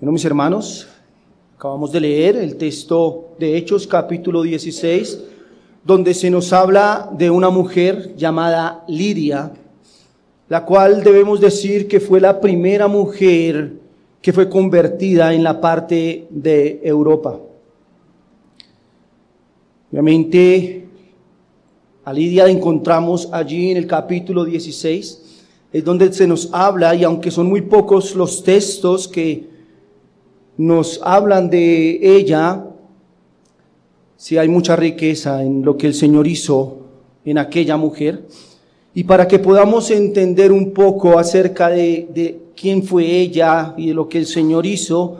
Bueno, mis hermanos, acabamos de leer el texto de Hechos, capítulo 16, donde se nos habla de una mujer llamada Lidia, la cual debemos decir que fue la primera mujer que fue convertida en la parte de Europa. Obviamente, a Lidia la encontramos allí en el capítulo 16, es donde se nos habla, y aunque son muy pocos los textos que nos hablan de ella, sí hay mucha riqueza en lo que el Señor hizo en aquella mujer. Y para que podamos entender un poco acerca de quién fue ella y de lo que el Señor hizo,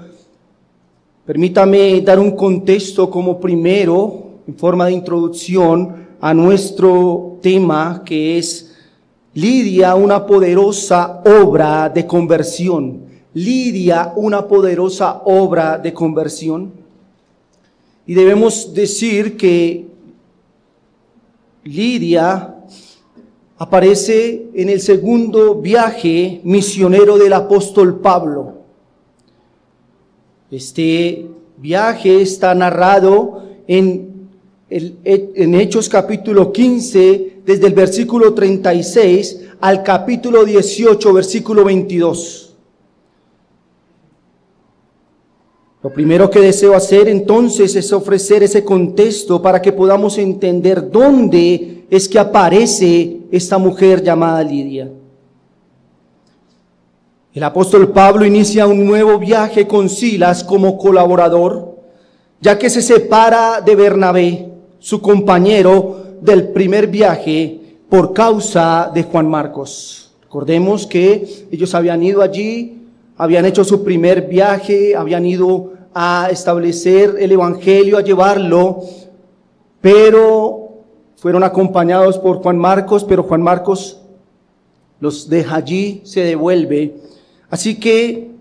permítame dar un contexto como primero, en forma de introducción, a nuestro tema, que es Lidia, una poderosa obra de conversión. Lidia, una poderosa obra de conversión. Y debemos decir que Lidia aparece en el segundo viaje misionero del apóstol Pablo. Este viaje está narrado en Hechos capítulo 15, desde el versículo 36 al capítulo 18, versículo 22. Lo primero que deseo hacer entonces es ofrecer ese contexto para que podamos entender dónde es que aparece esta mujer llamada Lidia. El apóstol Pablo inicia un nuevo viaje con Silas como colaborador, ya que se separa de Bernabé, su compañero del primer viaje, por causa de Juan Marcos. Recordemos que ellos habían ido allí, habían hecho su primer viaje, habían ido a establecer el evangelio, a llevarlo, pero fueron acompañados por Juan Marcos, pero Juan Marcos los deja allí, se devuelve. Así que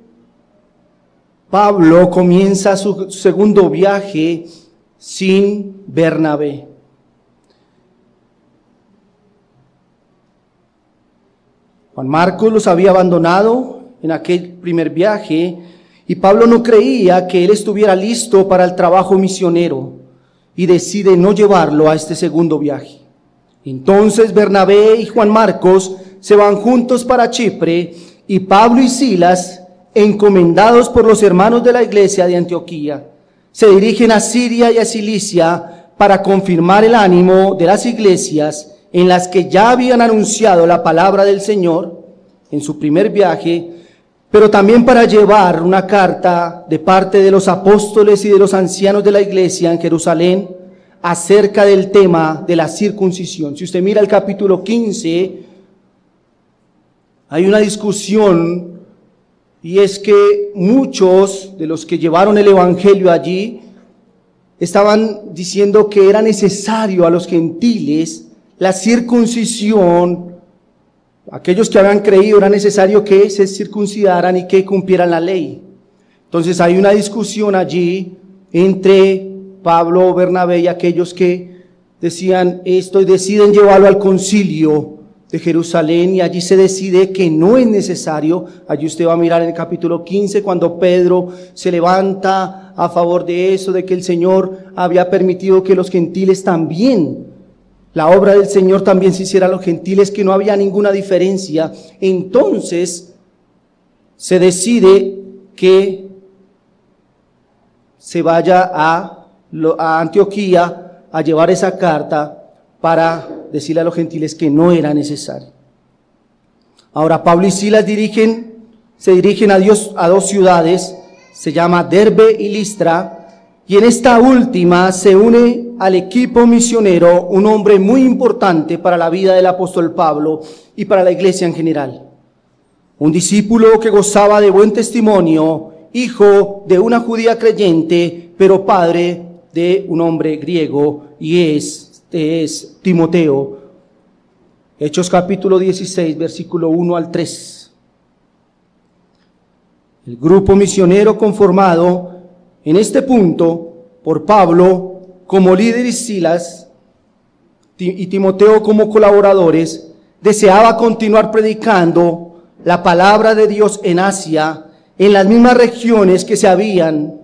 Pablo comienza su segundo viaje sin Bernabé. Juan Marcos los había abandonado en aquel primer viaje y Pablo no creía que él estuviera listo para el trabajo misionero y decide no llevarlo a este segundo viaje. Entonces Bernabé y Juan Marcos se van juntos para Chipre y Pablo y Silas, encomendados por los hermanos de la iglesia de Antioquía, se dirigen a Siria y a Cilicia para confirmar el ánimo de las iglesias en las que ya habían anunciado la palabra del Señor en su primer viaje, pero también para llevar una carta de parte de los apóstoles y de los ancianos de la iglesia en Jerusalén acerca del tema de la circuncisión. Si usted mira el capítulo 15, hay una discusión, y es que muchos de los que llevaron el evangelio allí estaban diciendo que era necesario a los gentiles la circuncisión. Aquellos que habían creído era necesario que se circuncidaran y que cumplieran la ley. Entonces hay una discusión allí entre Pablo, Bernabé y aquellos que decían esto y deciden llevarlo al concilio de Jerusalén, y allí se decide que no es necesario. Allí usted va a mirar en el capítulo 15 cuando Pedro se levanta a favor de eso, de que el Señor había permitido que los gentiles también, la obra del Señor también se hiciera a los gentiles, que no había ninguna diferencia. Entonces se decide que se vaya a Antioquía a llevar esa carta para decirle a los gentiles que no era necesario. Ahora Pablo y Silas se dirigen a dos ciudades, se llama Derbe y Listra, y en esta última se une al equipo misionero un hombre muy importante para la vida del apóstol Pablo y para la iglesia en general. Un discípulo que gozaba de buen testimonio, hijo de una judía creyente, pero padre de un hombre griego, y es Timoteo. Hechos capítulo 16, versículo 1 al 3. El grupo misionero conformado en este punto por Pablo como líder y Silas y Timoteo como colaboradores, deseaba continuar predicando la palabra de Dios en Asia, en las mismas regiones que se habían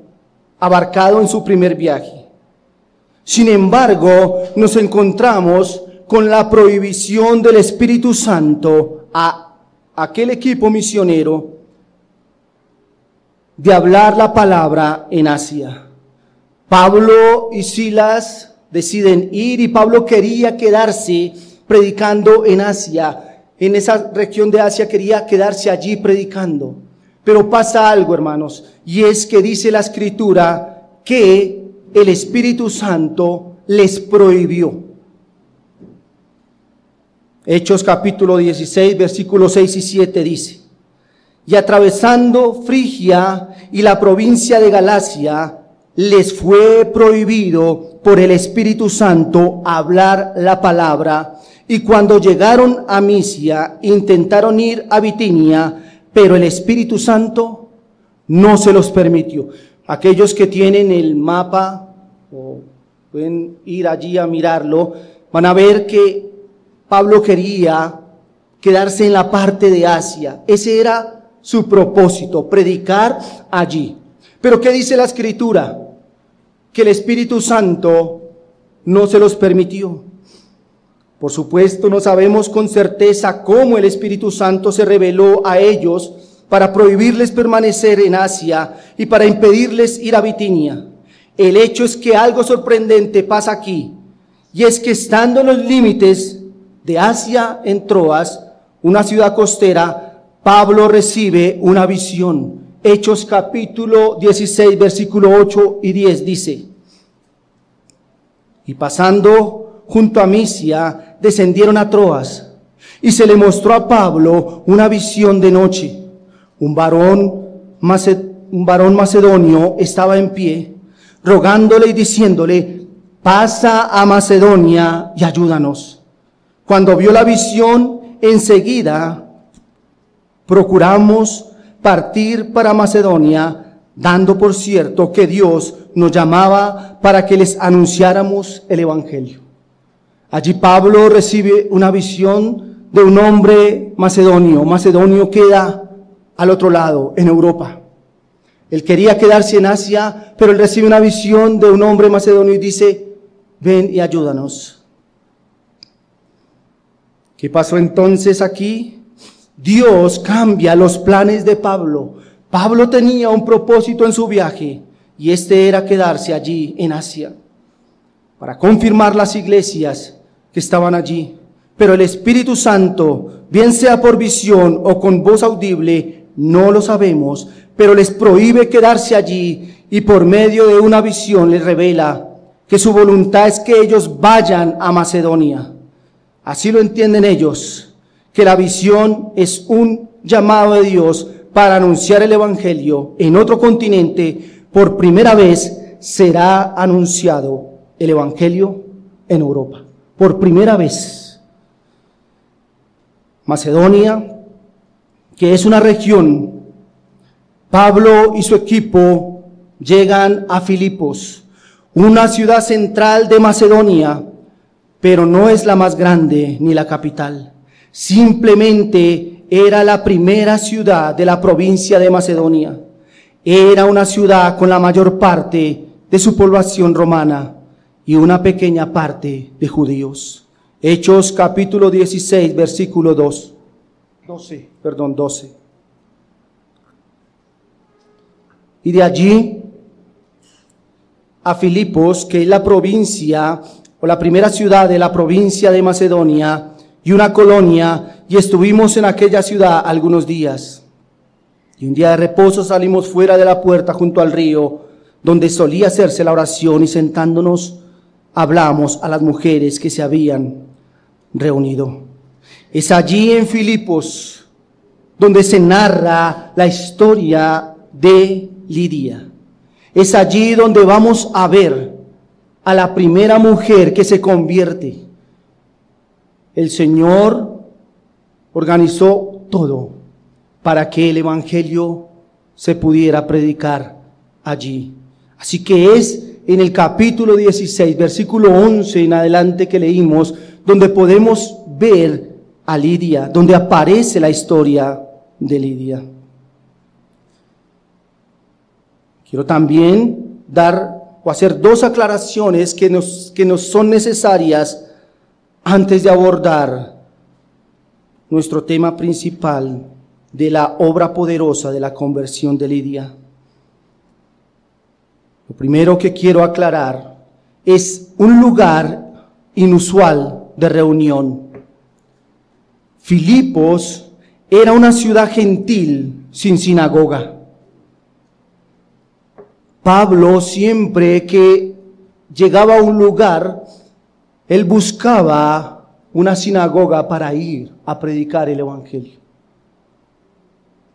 abarcado en su primer viaje. Sin embargo, nos encontramos con la prohibición del Espíritu Santo a aquel equipo misionero de hablar la palabra en Asia. Pablo y Silas deciden ir y Pablo quería quedarse predicando en Asia, en esa región de Asia quería quedarse allí predicando. Pero pasa algo, hermanos, y es que dice la Escritura que el Espíritu Santo les prohibió. Hechos capítulo 16, versículos 6 y 7 dice: y atravesando Frigia y la provincia de Galacia, les fue prohibido por el Espíritu Santo hablar la palabra, y cuando llegaron a Misia, intentaron ir a Bitinia, pero el Espíritu Santo no se los permitió. Aquellos que tienen el mapa, o pueden ir allí a mirarlo, van a ver que Pablo quería quedarse en la parte de Asia. Ese era su propósito, predicar allí. Pero ¿qué dice la Escritura? Que el Espíritu Santo no se los permitió. Por supuesto, no sabemos con certeza cómo el Espíritu Santo se reveló a ellos para prohibirles permanecer en Asia y para impedirles ir a Bitinia. El hecho es que algo sorprendente pasa aquí, y es que estando en los límites de Asia, en Troas, una ciudad costera, Pablo recibe una visión. Hechos capítulo 16, versículo 8 y 10 dice: y pasando junto a Misia, descendieron a Troas, y se le mostró a Pablo una visión de noche. Un varón macedonio estaba en pie, rogándole y diciéndole: pasa a Macedonia y ayúdanos. Cuando vio la visión, enseguida procuramos partir para Macedonia, dando por cierto que Dios nos llamaba para que les anunciáramos el Evangelio. Allí Pablo recibe una visión de un hombre macedonio. Macedonio queda al otro lado, en Europa. Él quería quedarse en Asia, pero él recibe una visión de un hombre macedonio y dice: ven y ayúdanos. ¿Qué pasó entonces aquí? Dios cambia los planes de Pablo. Pablo tenía un propósito en su viaje, y este era quedarse allí en Asia, para confirmar las iglesias que estaban allí. Pero el Espíritu Santo, bien sea por visión o con voz audible, no lo sabemos, pero les prohíbe quedarse allí, y por medio de una visión les revela que su voluntad es que ellos vayan a Macedonia. Así lo entienden ellos, que la visión es un llamado de Dios para anunciar el Evangelio en otro continente. Por primera vez será anunciado el Evangelio en Europa. Por primera vez. Macedonia, que es una región, Pablo y su equipo llegan a Filipos, una ciudad central de Macedonia, pero no es la más grande ni la capital. Simplemente era la primera ciudad de la provincia de Macedonia. Era una ciudad con la mayor parte de su población romana y una pequeña parte de judíos. Hechos capítulo 16, versículo 12. Y de allí a Filipos, que es la provincia o la primera ciudad de la provincia de Macedonia y una colonia, y estuvimos en aquella ciudad algunos días. Y un día de reposo salimos fuera de la puerta junto al río, donde solía hacerse la oración, y sentándonos hablamos a las mujeres que se habían reunido. Es allí en Filipos donde se narra la historia de Lidia. Es allí donde vamos a ver a la primera mujer que se convierte. El Señor organizó todo para que el Evangelio se pudiera predicar allí. Así que es en el capítulo 16, versículo 11 en adelante que leímos, donde podemos ver a Lidia, donde aparece la historia de Lidia. Quiero también dar o hacer dos aclaraciones que nos son necesarias antes de abordar nuestro tema principal de la obra poderosa de la conversión de Lidia. Lo primero que quiero aclarar es un lugar inusual de reunión. Filipos era una ciudad gentil sin sinagoga. Pablo, siempre que llegaba a un lugar, él buscaba una sinagoga para ir a predicar el evangelio.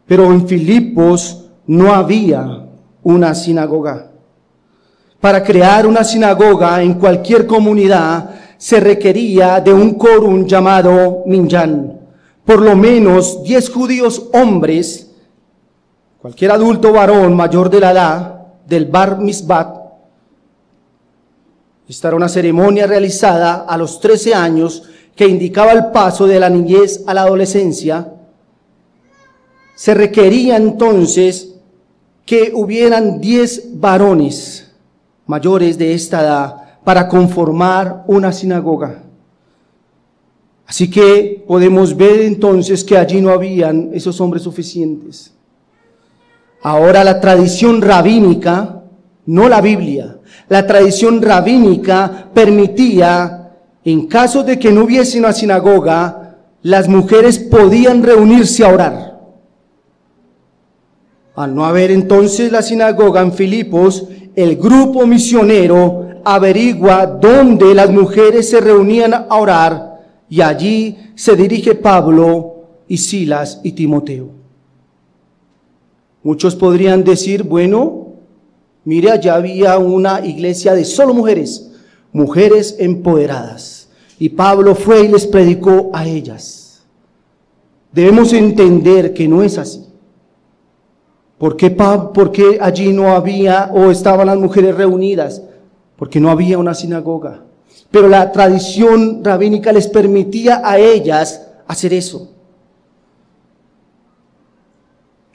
Pero en Filipos no había una sinagoga. Para crear una sinagoga en cualquier comunidad se requería de un quórum llamado minyan. Por lo menos 10 judíos hombres, cualquier adulto varón mayor de la edad, del bar mitzvah. Esta era una ceremonia realizada a los 13 años que indicaba el paso de la niñez a la adolescencia. Se requería entonces que hubieran 10 varones mayores de esta edad para conformar una sinagoga. Así que podemos ver entonces que allí no habían esos hombres suficientes. Ahora la tradición rabínica, no la Biblia, la tradición rabínica permitía, en caso de que no hubiese una sinagoga, las mujeres podían reunirse a orar. Al no haber entonces la sinagoga en Filipos, el grupo misionero averigua dónde las mujeres se reunían a orar y allí se dirige Pablo y Silas y Timoteo. Muchos podrían decir, bueno, mire, allá había una iglesia de solo mujeres, mujeres empoderadas. Y Pablo fue y les predicó a ellas. Debemos entender que no es así. ¿Por qué allí no había o estaban las mujeres reunidas? Porque no había una sinagoga. Pero la tradición rabínica les permitía a ellas hacer eso.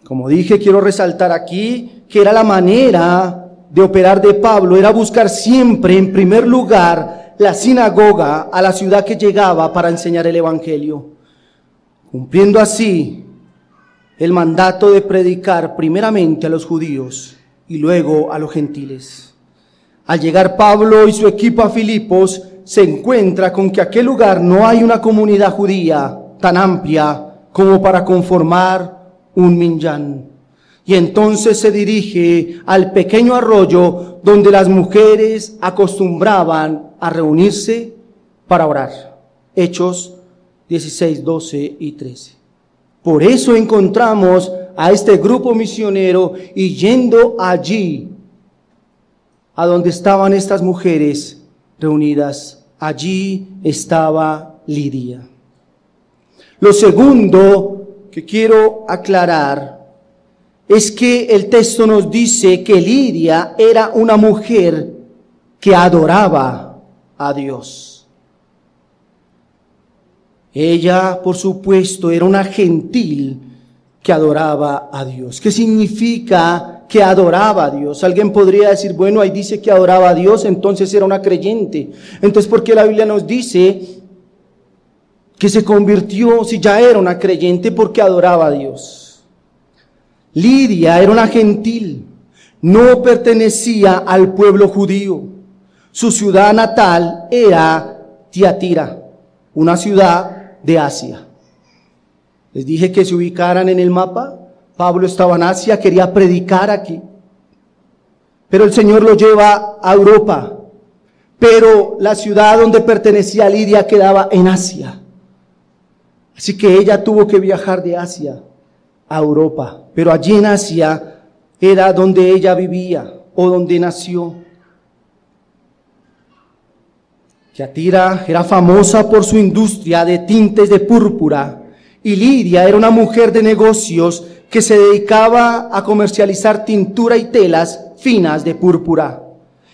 Como dije, quiero resaltar aquí que era la manera de operar de Pablo, era buscar siempre en primer lugar la sinagoga a la ciudad que llegaba para enseñar el evangelio, cumpliendo así el mandato de predicar primeramente a los judíos y luego a los gentiles. Al llegar Pablo y su equipo a Filipos, se encuentra con que aquel lugar no hay una comunidad judía tan amplia como para conformar un minyan. Y entonces se dirige al pequeño arroyo donde las mujeres acostumbraban a reunirse para orar. Hechos 16, 12 y 13. Por eso encontramos a este grupo misionero y yendo allí a donde estaban estas mujeres reunidas, allí estaba Lidia. Lo segundo que quiero aclarar es que el texto nos dice que Lidia era una mujer que adoraba a Dios. Ella, por supuesto, era una gentil que adoraba a Dios. ¿Qué significa que adoraba a Dios? Alguien podría decir, bueno, ahí dice que adoraba a Dios, entonces era una creyente. Entonces, ¿por qué la Biblia nos dice que se convirtió, si ya era una creyente, porque adoraba a Dios? Lidia era una gentil, no pertenecía al pueblo judío. Su ciudad natal era Tiatira, una ciudad de Asia. Les dije que se ubicaran en el mapa. Pablo estaba en Asia, quería predicar aquí, pero el Señor lo lleva a Europa. Pero la ciudad donde pertenecía Lidia quedaba en Asia. Así que ella tuvo que viajar de Asia a Europa, pero allí en Asia era donde ella vivía o donde nació. Tiatira era famosa por su industria de tintes de púrpura y Lidia era una mujer de negocios que se dedicaba a comercializar tintura y telas finas de púrpura.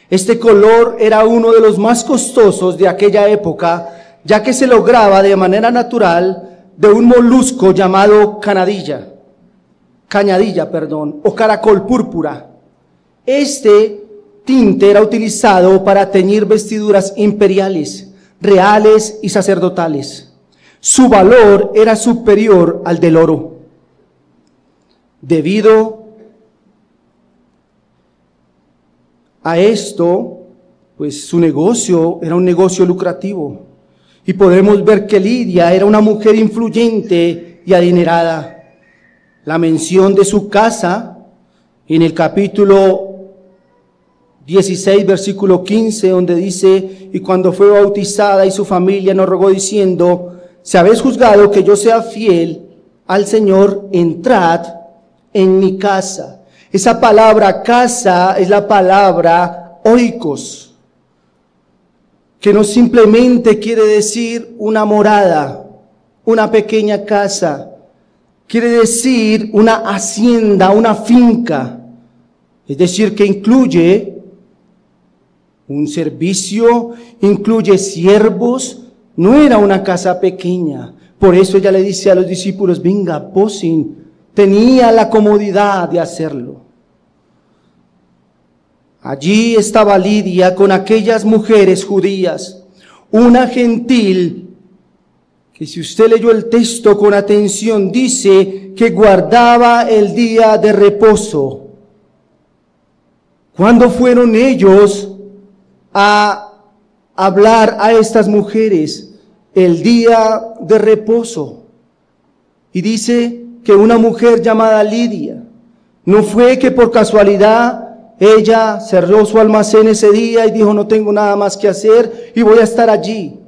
Este color era uno de los más costosos de aquella época, ya que se lograba de manera natural de un molusco llamado cañadilla, o caracol púrpura. Este tinte era utilizado para teñir vestiduras imperiales, reales y sacerdotales. Su valor era superior al del oro. Debido a esto, pues su negocio era un negocio lucrativo. Y podemos ver que Lidia era una mujer influyente y adinerada. La mención de su casa en el capítulo 16, versículo 15, donde dice: y cuando fue bautizada y su familia nos rogó diciendo: si habéis juzgado que yo sea fiel al Señor, entrad en mi casa. Esa palabra casa es la palabra oikos, que no simplemente quiere decir una morada, una pequeña casa, quiere decir una hacienda, una finca, es decir, que incluye un servicio, incluye siervos. No era una casa pequeña. Por eso ella le dice a los discípulos: venga, posen. Tenía la comodidad de hacerlo. Allí estaba Lidia con aquellas mujeres judías, una gentil, que si usted leyó el texto con atención, dice que guardaba el día de reposo. ¿Cuándo fueron ellos a hablar a estas mujeres? El día de reposo. Y dice que una mujer llamada Lidia, no fue que por casualidad ella cerró su almacén ese día y dijo: no tengo nada más que hacer y voy a estar allí.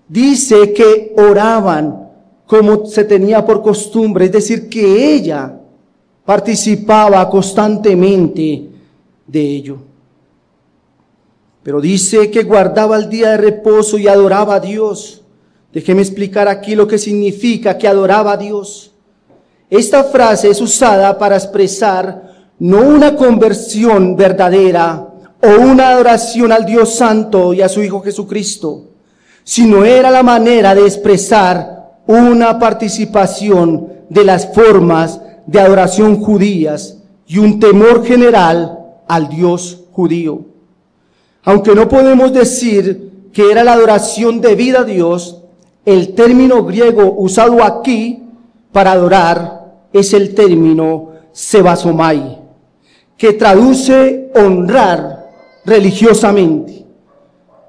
Dice que oraban como se tenía por costumbre, es decir, que ella participaba constantemente de ello. Pero dice que guardaba el día de reposo y adoraba a Dios. Déjeme explicar aquí lo que significa que adoraba a Dios. Esta frase es usada para expresar no una conversión verdadera o una adoración al Dios Santo y a su Hijo Jesucristo, sino era la manera de expresar una participación de las formas de adoración judías y un temor general al Dios judío. Aunque no podemos decir que era la adoración debida a Dios, el término griego usado aquí para adorar es el término sebasomai, que traduce honrar religiosamente.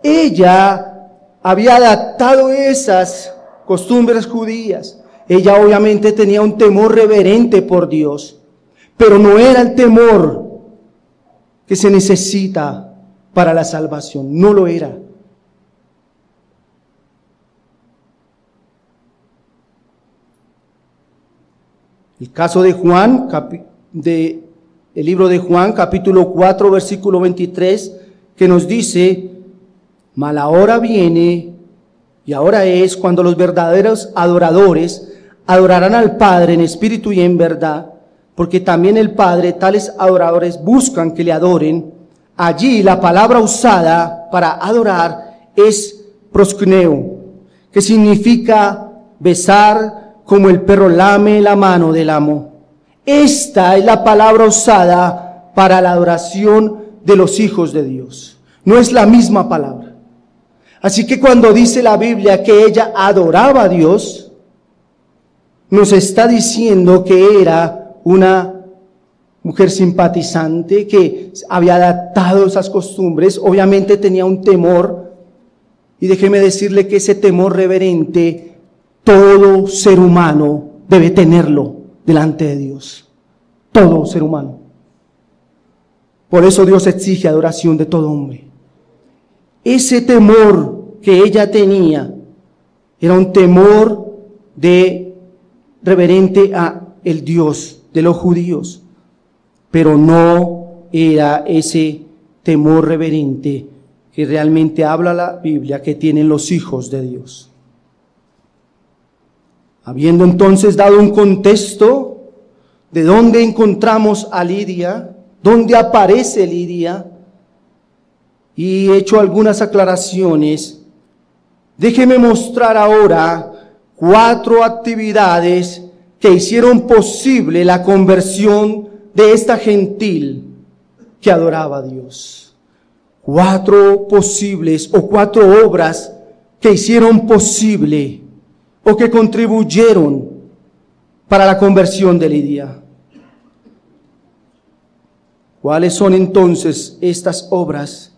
Ella había adaptado esas costumbres judías. Ella obviamente tenía un temor reverente por Dios, pero no era el temor que se necesita para la salvación, no lo era. El caso de Juan, el libro de Juan, capítulo 4, versículo 23, que nos dice: mas la hora viene, y ahora es, cuando los verdaderos adoradores adorarán al Padre en espíritu y en verdad, porque también el Padre tales adoradores buscan que le adoren. Allí la palabra usada para adorar es proskuneo, que significa besar, como el perro lame la mano del amo. Esta es la palabra usada para la adoración de los hijos de Dios. No es la misma palabra. Así que cuando dice la Biblia que ella adoraba a Dios, nos está diciendo que era una mujer simpatizante, que había adaptado esas costumbres. Obviamente tenía un temor, y déjeme decirle que ese temor reverente todo ser humano debe tenerlo delante de Dios. Todo ser humano. Por eso Dios exige adoración de todo hombre. Ese temor que ella tenía era un temor reverente a el Dios de los judíos, pero no era ese temor reverente que realmente habla la Biblia que tienen los hijos de Dios. Habiendo entonces dado un contexto de dónde encontramos a Lidia, dónde aparece Lidia, y he hecho algunas aclaraciones, déjeme mostrar ahora 4 actividades que hicieron posible la conversión de esta gentil que adoraba a Dios. 4 posibles o 4 obras que hicieron posible o que contribuyeron para la conversión de Lidia. ¿Cuáles son entonces estas obras?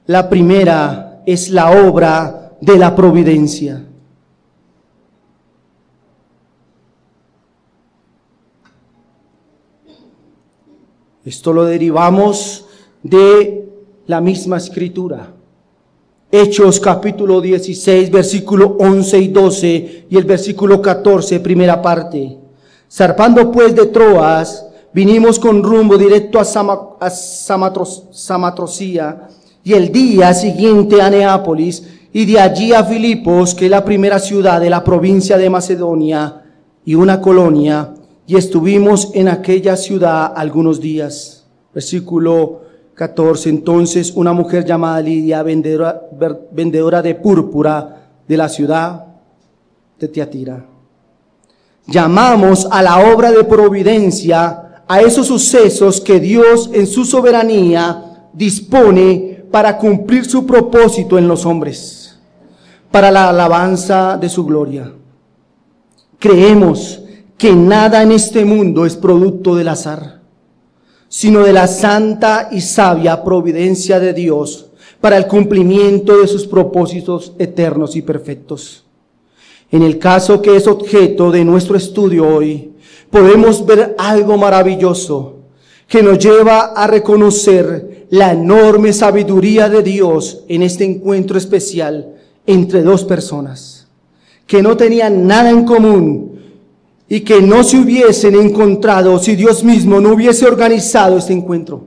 La primera es la obra de la providencia. Esto lo derivamos de la misma escritura. Hechos capítulo 16, versículo 11 y 12 y el versículo 14, primera parte. Zarpando pues de Troas, vinimos con rumbo directo a Samatrocía y el día siguiente a Neápolis y de allí a Filipos, que es la primera ciudad de la provincia de Macedonia y una colonia, y estuvimos en aquella ciudad algunos días. Versículo 14. Entonces una mujer llamada Lidia, vendedora de púrpura de la ciudad de Tiatira. Llamamos a la obra de providencia a esos sucesos que Dios en su soberanía dispone para cumplir su propósito en los hombres, para la alabanza de su gloria. Creemos que nada en este mundo es producto del azar, sino de la santa y sabia providencia de Dios para el cumplimiento de sus propósitos eternos y perfectos. En el caso que es objeto de nuestro estudio hoy, podemos ver algo maravilloso que nos lleva a reconocer la enorme sabiduría de Dios en este encuentro especial entre 2 personas que no tenían nada en común y que no se hubiesen encontrado si Dios mismo no hubiese organizado este encuentro.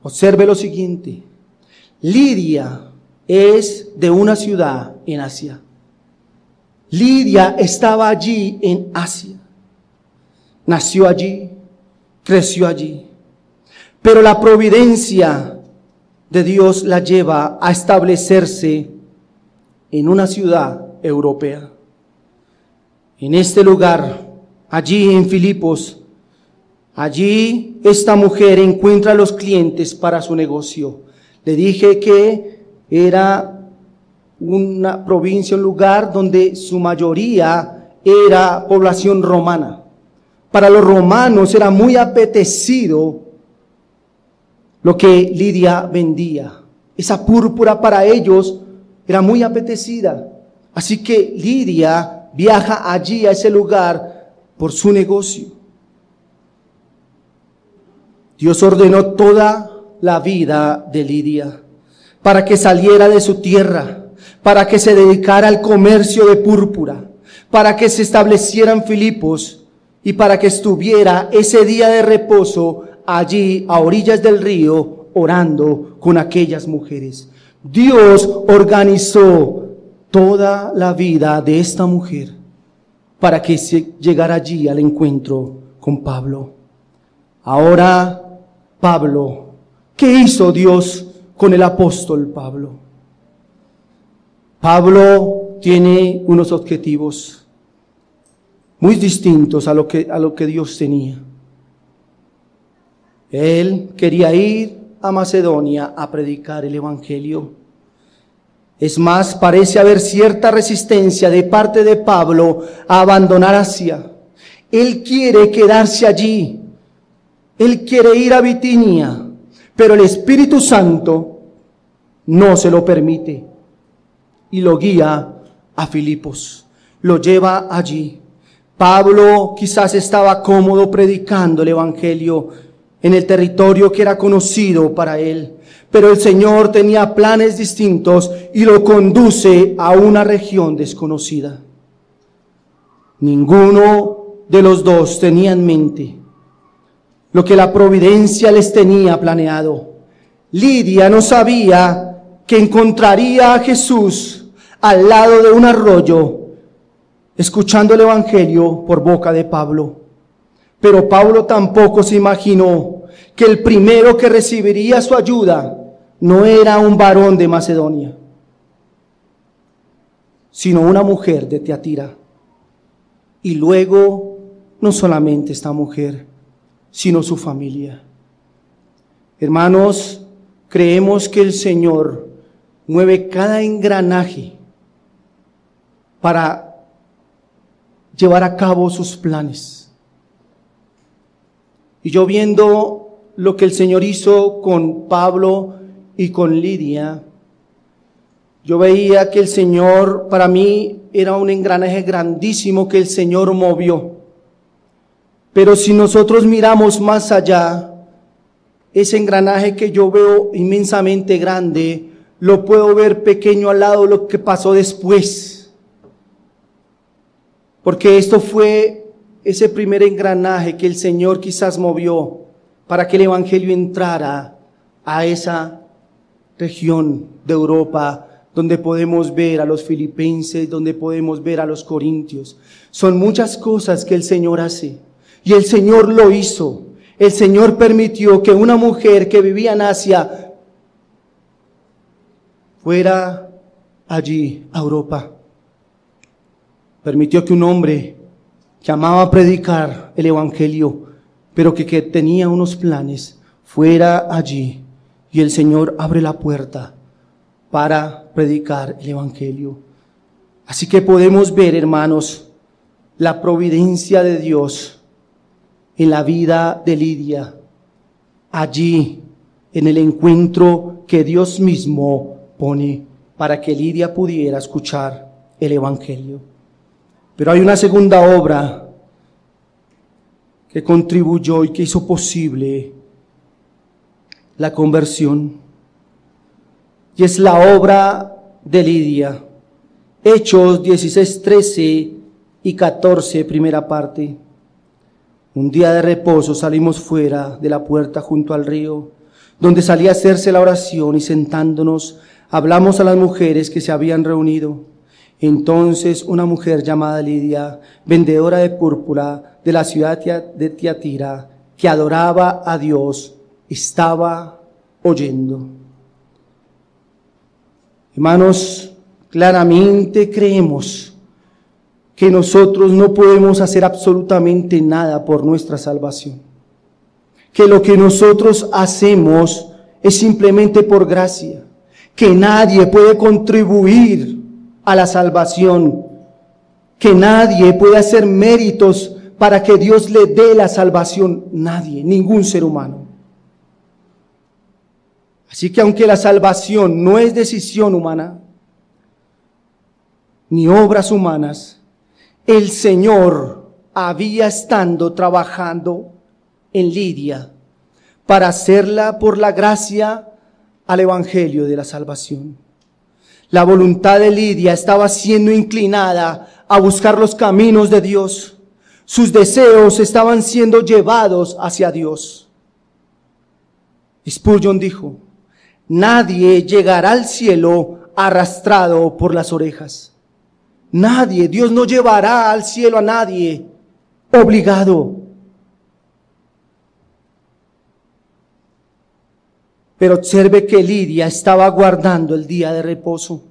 Observe lo siguiente. Lidia es de una ciudad en Asia. Lidia estaba allí en Asia. Nació allí, creció allí. Pero la providencia de Dios la lleva a establecerse en una ciudad europea. En este lugar, allí en Filipos, allí esta mujer encuentra a los clientes para su negocio. Le dije que era una provincia, un lugar donde su mayoría era población romana. Para los romanos era muy apetecido lo que Lidia vendía. Esa púrpura para ellos era muy apetecida. Así que Lidia viaja allí a ese lugar por su negocio. Dios ordenó toda la vida de Lidia para que saliera de su tierra, para que se dedicara al comercio de púrpura, para que se estableciera en Filipos y para que estuviera ese día de reposo allí a orillas del río orando con aquellas mujeres. Dios organizó toda la vida de esta mujer para que se llegara allí al encuentro con Pablo. Ahora, Pablo, ¿qué hizo Dios con el apóstol Pablo? Pablo tiene unos objetivos muy distintos a lo que Dios tenía. Él quería ir a Macedonia a predicar el evangelio. Es más, parece haber cierta resistencia de parte de Pablo a abandonar Asia. Él quiere quedarse allí. Él quiere ir a Bitinia, pero el Espíritu Santo no se lo permite y lo guía a Filipos. Lo lleva allí. Pablo quizás estaba cómodo predicando el evangelio en el territorio que era conocido para él. Pero el Señor tenía planes distintos y lo conduce a una región desconocida. Ninguno de los dos tenía en mente lo que la providencia les tenía planeado. Lidia no sabía que encontraría a Jesús al lado de un arroyo, escuchando el evangelio por boca de Pablo. Pero Pablo tampoco se imaginó que el primero que recibiría su ayuda no era un varón de Macedonia, sino una mujer de Tiatira. Y luego, no solamente esta mujer, sino su familia. Hermanos, creemos que el Señor mueve cada engranaje para llevar a cabo sus planes. Y yo viendo lo que el Señor hizo con Pablo y con Lidia, yo veía que el Señor, para mí, era un engranaje grandísimo que el Señor movió. Pero si nosotros miramos más allá, ese engranaje que yo veo inmensamente grande, lo puedo ver pequeño al lado de lo que pasó después. Porque esto fue ese primer engranaje que el Señor quizás movió para que el Evangelio entrara a esa región de Europa, donde podemos ver a los filipenses, donde podemos ver a los corintios. Son muchas cosas que el Señor hace, y el Señor lo hizo. El Señor permitió que una mujer que vivía en Asia fuera allí a Europa. Permitió que un hombre que amaba predicar el Evangelio, pero que tenía unos planes, fuera allí. Y el Señor abre la puerta para predicar el Evangelio. Así que podemos ver, hermanos, la providencia de Dios en la vida de Lidia, allí en el encuentro que Dios mismo pone para que Lidia pudiera escuchar el Evangelio. Pero hay una segunda obra que contribuyó y que hizo posible la conversión, y es la obra de Lidia. Hechos 16, 13 y 14, primera parte. Un día de reposo salimos fuera de la puerta junto al río, donde salía a hacerse la oración, y sentándonos hablamos a las mujeres que se habían reunido. Entonces una mujer llamada Lidia, vendedora de púrpura de la ciudad de Tiatira, que adoraba a Dios, estaba oyendo. Hermanos, claramente creemos que nosotros no podemos hacer absolutamente nada por nuestra salvación. Que lo que nosotros hacemos es simplemente por gracia. Que nadie puede contribuir a la salvación. Que nadie puede hacer méritos para que Dios le dé la salvación. Nadie, ningún ser humano. Así que aunque la salvación no es decisión humana, ni obras humanas, el Señor había estado trabajando en Lidia para hacerla por la gracia al Evangelio de la salvación. La voluntad de Lidia estaba siendo inclinada a buscar los caminos de Dios. Sus deseos estaban siendo llevados hacia Dios. Spurgeon dijo: nadie llegará al cielo arrastrado por las orejas. Nadie, Dios no llevará al cielo a nadie obligado. Pero observe que Lidia estaba guardando el día de reposo.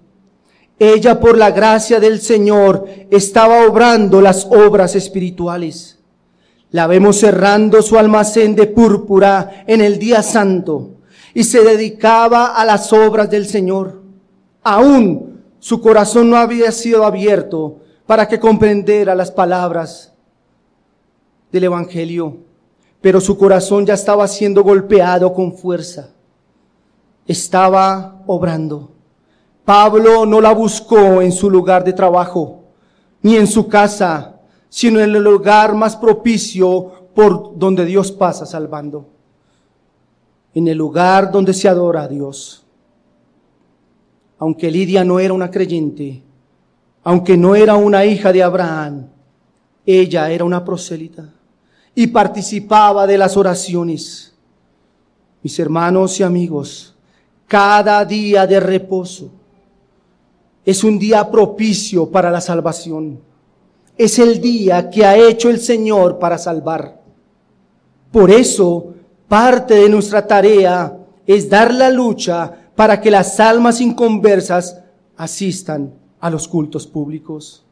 Ella, por la gracia del Señor, estaba obrando las obras espirituales. La vemos cerrando su almacén de púrpura en el día santo y se dedicaba a las obras del Señor. Aún su corazón no había sido abierto para que comprendiera las palabras del Evangelio, pero su corazón ya estaba siendo golpeado con fuerza. Estaba obrando. Pablo no la buscó en su lugar de trabajo, ni en su casa, sino en el lugar más propicio por donde Dios pasa salvando. En el lugar donde se adora a Dios. Aunque Lidia no era una creyente, aunque no era una hija de Abraham, ella era una prosélita y participaba de las oraciones. Mis hermanos y amigos, cada día de reposo es un día propicio para la salvación. Es el día que ha hecho el Señor para salvar. Por eso, parte de nuestra tarea es dar la lucha para que las almas inconversas asistan a los cultos públicos.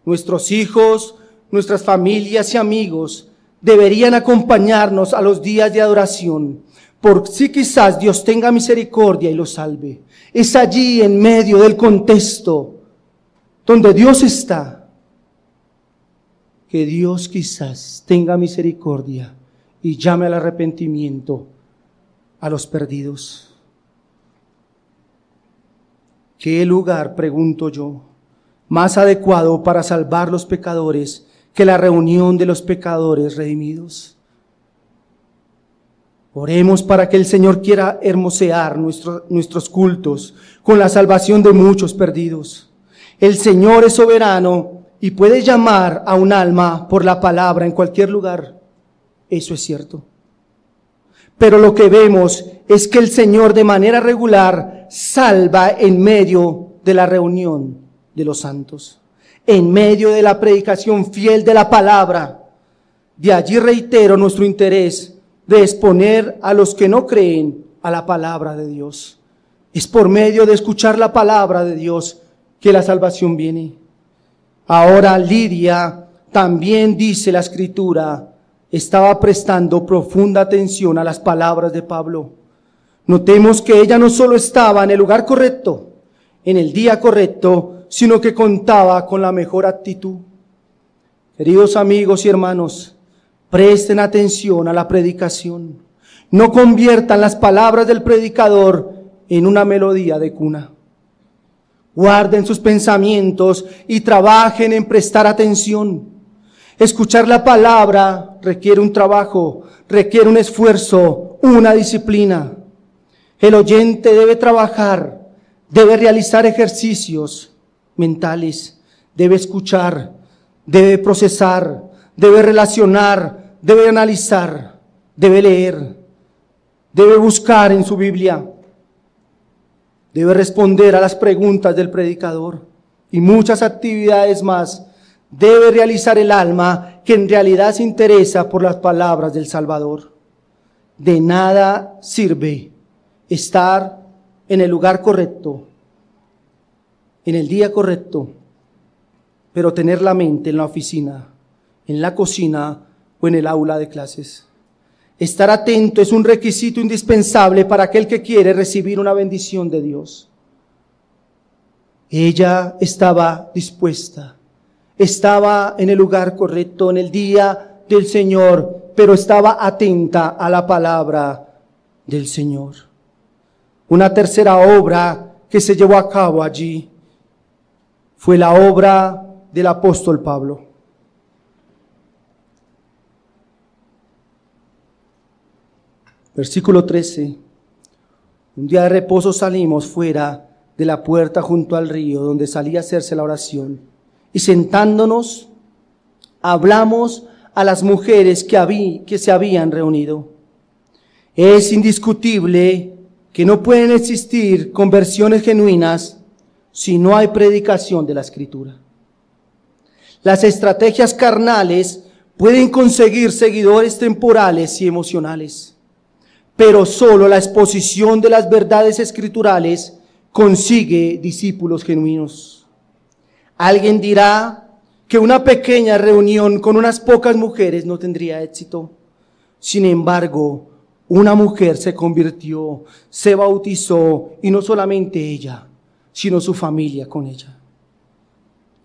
Nuestros hijos, nuestras familias y amigos deberían acompañarnos a los días de adoración, por si quizás Dios tenga misericordia y lo salve. Es allí en medio del contexto donde Dios está, que Dios quizás tenga misericordia y llame al arrepentimiento a los perdidos. ¿Qué lugar, pregunto yo, más adecuado para salvar los pecadores que la reunión de los pecadores redimidos? Oremos para que el Señor quiera hermosear nuestros cultos con la salvación de muchos perdidos. El Señor es soberano y puede llamar a un alma por la palabra en cualquier lugar. Eso es cierto. Pero lo que vemos es que el Señor de manera regular salva en medio de la reunión de los santos, en medio de la predicación fiel de la palabra. De allí reitero nuestro interés de exponer a los que no creen a la palabra de Dios. Es por medio de escuchar la palabra de Dios que la salvación viene. Ahora Lidia, también dice la Escritura, estaba prestando profunda atención a las palabras de Pablo. Notemos que ella no solo estaba en el lugar correcto, en el día correcto, sino que contaba con la mejor actitud. Queridos amigos y hermanos, presten atención a la predicación. No conviertan las palabras del predicador en una melodía de cuna. Guarden sus pensamientos y trabajen en prestar atención. Escuchar la palabra requiere un trabajo, requiere un esfuerzo, una disciplina. El oyente debe trabajar, debe realizar ejercicios mentales, debe escuchar, debe procesar, debe relacionar, debe analizar, debe leer, debe buscar en su Biblia, debe responder a las preguntas del predicador y muchas actividades más debe realizar el alma que en realidad se interesa por las palabras del Salvador. De nada sirve estar en el lugar correcto, en el día correcto, pero tener la mente en la oficina, en la cocina o en el aula de clases. Estar atento es un requisito indispensable para aquel que quiere recibir una bendición de Dios. Ella estaba dispuesta, estaba en el lugar correcto, en el día del Señor, pero estaba atenta a la palabra del Señor. Una tercera obra que se llevó a cabo allí fue la obra del apóstol Pablo. Versículo 13. Un día de reposo salimos fuera de la puerta junto al río donde salía a hacerse la oración. Y sentándonos, hablamos a las mujeres que se habían reunido. Es indiscutible que no pueden existir conversiones genuinas si no hay predicación de la Escritura. Las estrategias carnales pueden conseguir seguidores temporales y emocionales, pero solo la exposición de las verdades escriturales consigue discípulos genuinos. Alguien dirá que una pequeña reunión con unas pocas mujeres no tendría éxito. Sin embargo, una mujer se convirtió, se bautizó, y no solamente ella, sino su familia con ella.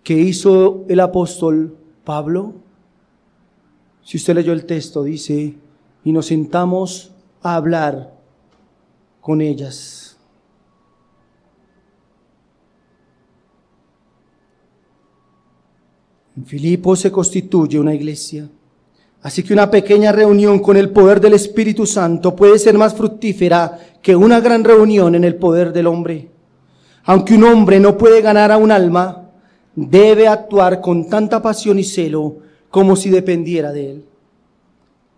¿Qué hizo el apóstol Pablo? Si usted leyó el texto, dice, y nos sentamos a hablar con ellas. En Filipos se constituye una iglesia. Así que una pequeña reunión con el poder del Espíritu Santo puede ser más fructífera que una gran reunión en el poder del hombre. Aunque un hombre no puede ganar a un alma, debe actuar con tanta pasión y celo como si dependiera de él.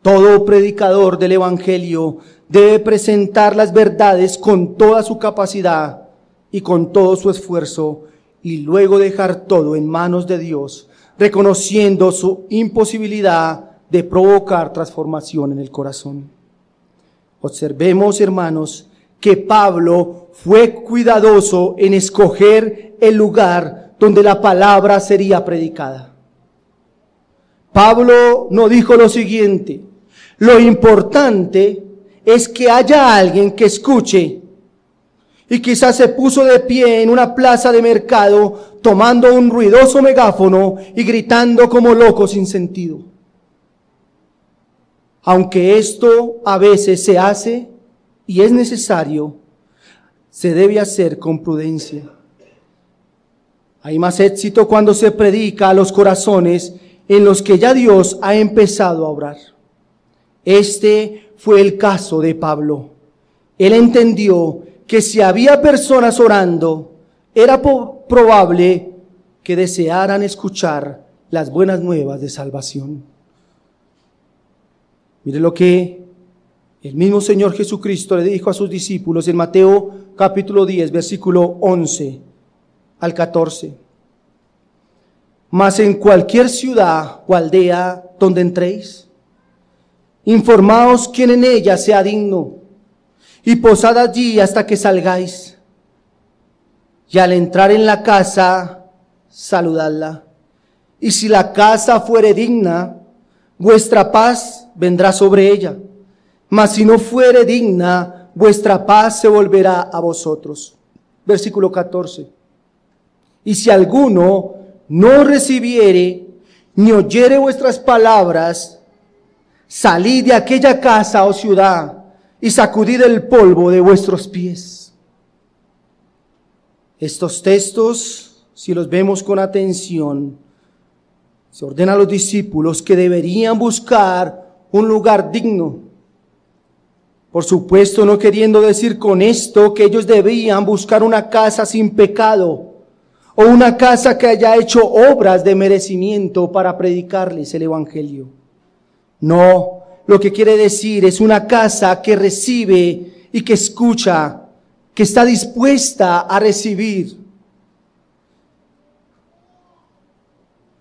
Todo predicador del Evangelio debe presentar las verdades con toda su capacidad y con todo su esfuerzo, y luego dejar todo en manos de Dios, reconociendo su imposibilidad de provocar transformación en el corazón. Observemos, hermanos, que Pablo fue cuidadoso en escoger el lugar donde la palabra sería predicada. Pablo no dijo lo siguiente: lo importante es que haya alguien que escuche. Y quizás se puso de pie en una plaza de mercado, tomando un ruidoso megáfono y gritando como loco sin sentido. Aunque esto a veces se hace y es necesario, se debe hacer con prudencia. Hay más éxito cuando se predica a los corazones en los que ya Dios ha empezado a obrar. Este fue el caso de Pablo. Él entendió que si había personas orando, era probable que desearan escuchar las buenas nuevas de salvación. Mire lo que el mismo Señor Jesucristo le dijo a sus discípulos en Mateo capítulo 10, versículo 11 al 14. Mas en cualquier ciudad o aldea donde entréis, informaos quién en ella sea digno, y posad allí hasta que salgáis. Y al entrar en la casa, saludadla. Y si la casa fuere digna, vuestra paz vendrá sobre ella. Mas si no fuere digna, vuestra paz se volverá a vosotros. Versículo 14. Y si alguno no recibiere ni oyere vuestras palabras, salid de aquella casa o ciudad y sacudid el polvo de vuestros pies. Estos textos, si los vemos con atención, se ordena a los discípulos que deberían buscar un lugar digno. Por supuesto, no queriendo decir con esto que ellos debían buscar una casa sin pecado o una casa que haya hecho obras de merecimiento para predicarles el evangelio. No, lo que quiere decir es una casa que recibe y que escucha, que está dispuesta a recibir.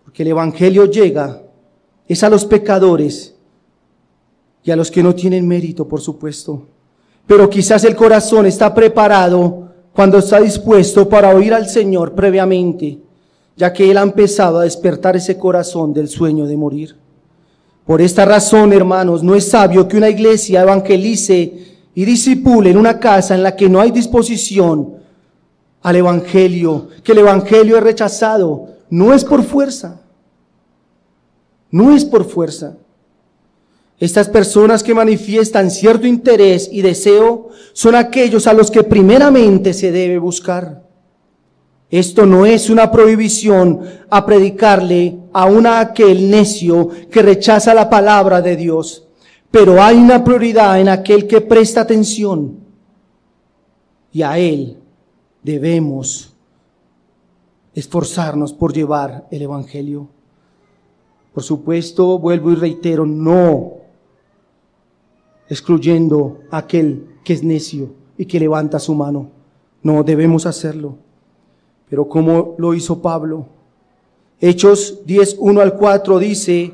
Porque el evangelio llega, es a los pecadores y a los que no tienen mérito, por supuesto. Pero quizás el corazón está preparado cuando está dispuesto para oír al Señor previamente, ya que Él ha empezado a despertar ese corazón del sueño de morir. Por esta razón, hermanos, no es sabio que una iglesia evangelice y discipule en una casa en la que no hay disposición al evangelio, que el evangelio es rechazado. No es por fuerza, no es por fuerza. Estas personas que manifiestan cierto interés y deseo son aquellos a los que primeramente se debe buscar. Esto no es una prohibición a predicarle a aquel necio que rechaza la palabra de Dios, pero hay una prioridad en aquel que presta atención y a él debemos esforzarnos por llevar el evangelio. Por supuesto, vuelvo y reitero, no excluyendo a aquel que es necio y que levanta su mano. No, debemos hacerlo. Pero como lo hizo Pablo. Hechos 10, 1 al 4 dice: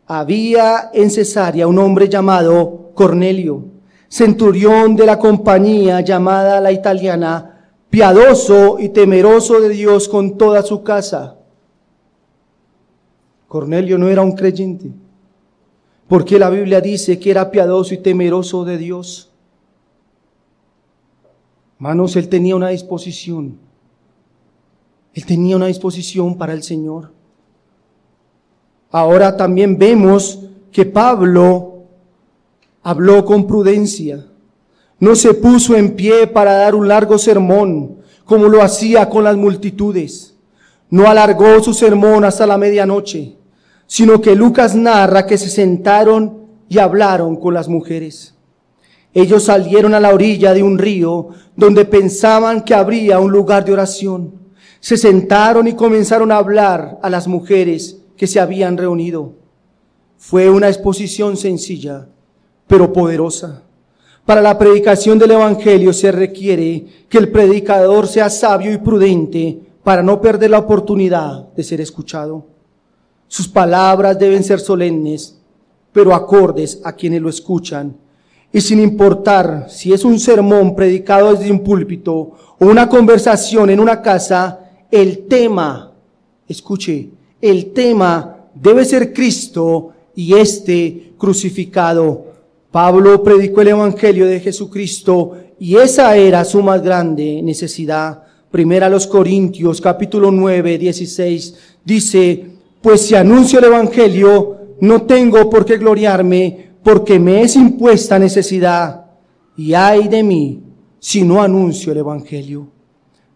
había en Cesarea un hombre llamado Cornelio, centurión de la compañía llamada la italiana, piadoso y temeroso de Dios con toda su casa. Cornelio no era un creyente, porque la Biblia dice que era piadoso y temeroso de Dios. Hermanos, él tenía una disposición. Él tenía una disposición para el Señor. Ahora también vemos que Pablo habló con prudencia. No se puso en pie para dar un largo sermón, como lo hacía con las multitudes. No alargó su sermón hasta la medianoche, sino que Lucas narra que se sentaron y hablaron con las mujeres. Ellos salieron a la orilla de un río donde pensaban que habría un lugar de oración. Se sentaron y comenzaron a hablar a las mujeres que se habían reunido. Fue una exposición sencilla, pero poderosa. Para la predicación del evangelio se requiere que el predicador sea sabio y prudente para no perder la oportunidad de ser escuchado. Sus palabras deben ser solemnes, pero acordes a quienes lo escuchan. Y sin importar si es un sermón predicado desde un púlpito o una conversación en una casa, el tema, escuche, el tema debe ser Cristo y este crucificado. Pablo predicó el Evangelio de Jesucristo y esa era su más grande necesidad. Primera a los Corintios, capítulo 9, 16, dice: pues si anuncio el Evangelio, no tengo por qué gloriarme, porque me es impuesta necesidad, y ay de mí si no anuncio el Evangelio.